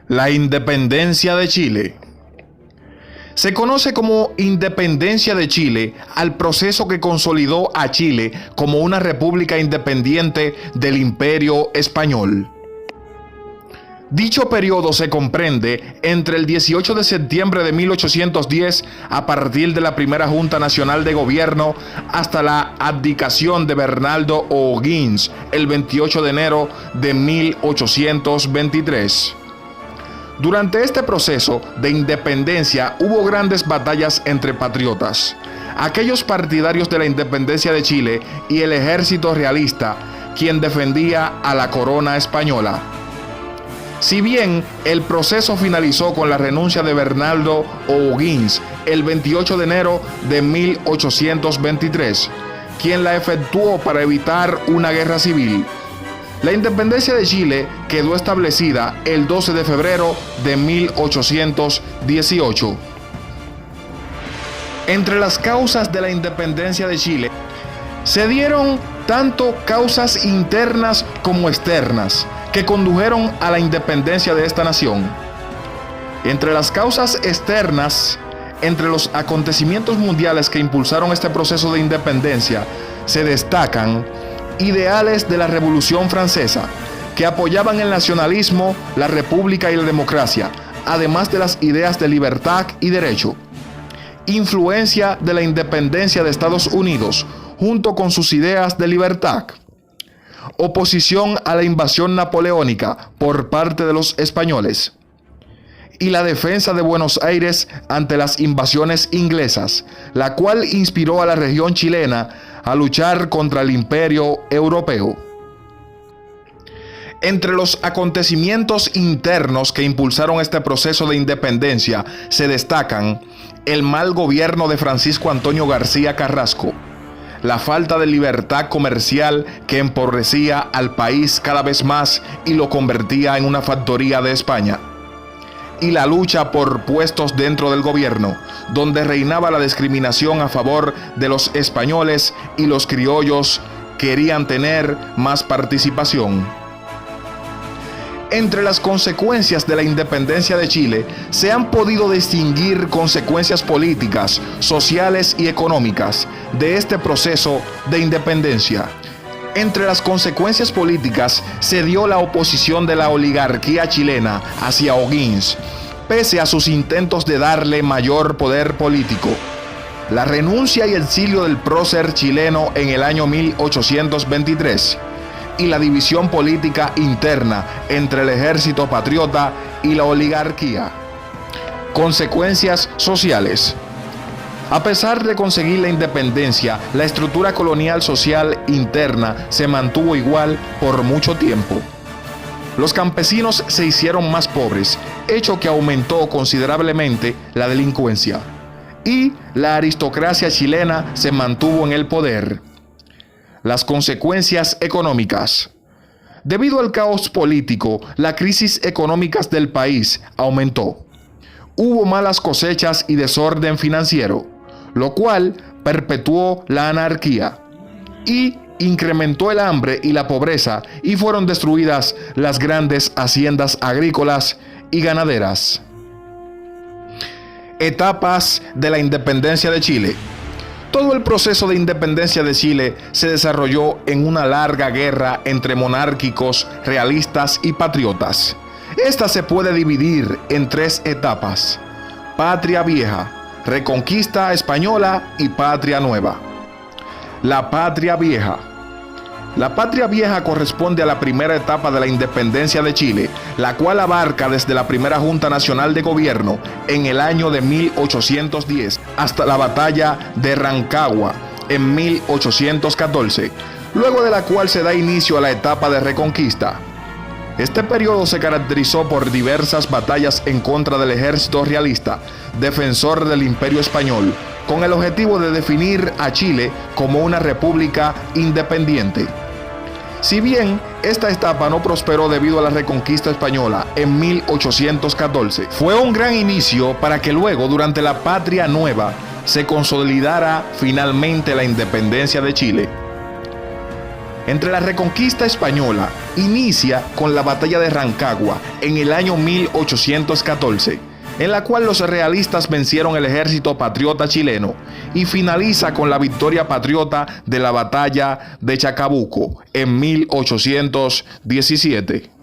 La independencia de Chile. Se conoce como independencia de Chile al proceso que consolidó a Chile como una república independiente del Imperio Español. Dicho periodo se comprende entre el 18 de septiembre de 1810, a partir de la primera Junta Nacional de Gobierno, hasta la abdicación de Bernardo O'Higgins el 28 de enero de 1823. Durante este proceso de independencia hubo grandes batallas entre patriotas, aquellos partidarios de la independencia de Chile y el ejército realista, quien defendía a la corona española. Si bien el proceso finalizó con la renuncia de Bernardo O'Higgins el 28 de enero de 1823, quien la efectuó para evitar una guerra civil, la independencia de Chile quedó establecida el 12 de febrero de 1818. Entre las causas de la independencia de Chile se dieron tanto causas internas como externas que condujeron a la independencia de esta nación. Entre las causas externas, entre los acontecimientos mundiales que impulsaron este proceso de independencia, se destacan ideales de la Revolución Francesa, que apoyaban el nacionalismo, la república y la democracia, además de las ideas de libertad y derecho. Influencia de la independencia de Estados Unidos, junto con sus ideas de libertad. Oposición a la invasión napoleónica por parte de los españoles. Y la defensa de Buenos Aires ante las invasiones inglesas, la cual inspiró a la región chilena a luchar contra el imperio europeo. Entre los acontecimientos internos que impulsaron este proceso de independencia se destacan el mal gobierno de Francisco Antonio García Carrasco, la falta de libertad comercial que empobrecía al país cada vez más y lo convertía en una factoría de España, y la lucha por puestos dentro del gobierno, donde reinaba la discriminación a favor de los españoles y los criollos querían tener más participación. Entre las consecuencias de la independencia de Chile se han podido distinguir consecuencias políticas, sociales y económicas de este proceso de independencia. Entre las consecuencias políticas se dio la oposición de la oligarquía chilena hacia O'Higgins, pese a sus intentos de darle mayor poder político. La renuncia y exilio del prócer chileno en el año 1823 y la división política interna entre el ejército patriota y la oligarquía. Consecuencias sociales. A pesar de conseguir la independencia, la estructura colonial social interna se mantuvo igual por mucho tiempo. Los campesinos se hicieron más pobres, hecho que aumentó considerablemente la delincuencia. Y la aristocracia chilena se mantuvo en el poder. Las consecuencias económicas. Debido al caos político, la crisis económica del país aumentó. Hubo malas cosechas y desorden financiero, lo cual perpetuó la anarquía y incrementó el hambre y la pobreza, y fueron destruidas las grandes haciendas agrícolas y ganaderas. Etapas de la independencia de Chile. Todo el proceso de independencia de Chile se desarrolló en una larga guerra entre monárquicos, realistas y patriotas. Esta se puede dividir en tres etapas: Patria Vieja, Reconquista Española y Patria Nueva. La Patria Vieja. La Patria Vieja corresponde a la primera etapa de la independencia de Chile, la cual abarca desde la primera Junta Nacional de Gobierno en el año de 1810 hasta la batalla de Rancagua en 1814, luego de la cual se da inicio a la etapa de Reconquista. Este periodo se caracterizó por diversas batallas en contra del ejército realista, defensor del Imperio Español, con el objetivo de definir a Chile como una república independiente. Si bien esta etapa no prosperó debido a la Reconquista Española en 1814, fue un gran inicio para que luego, durante la Patria Nueva, se consolidara finalmente la independencia de Chile. entre la reconquista española inicia con la batalla de Rancagua en el año 1814, en la cual los realistas vencieron el ejército patriota chileno, y finaliza con la victoria patriota de la batalla de Chacabuco en 1817.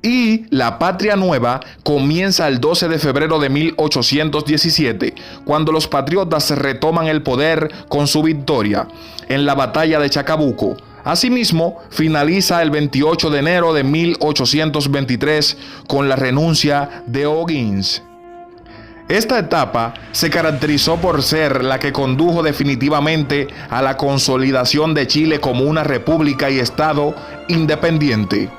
Y la patria nueva comienza el 12 de febrero de 1817, cuando los patriotas retoman el poder con su victoria en la batalla de Chacabuco. Asimismo, finaliza el 28 de enero de 1823 con la renuncia de O'Higgins. Esta etapa se caracterizó por ser la que condujo definitivamente a la consolidación de Chile como una república y estado independiente.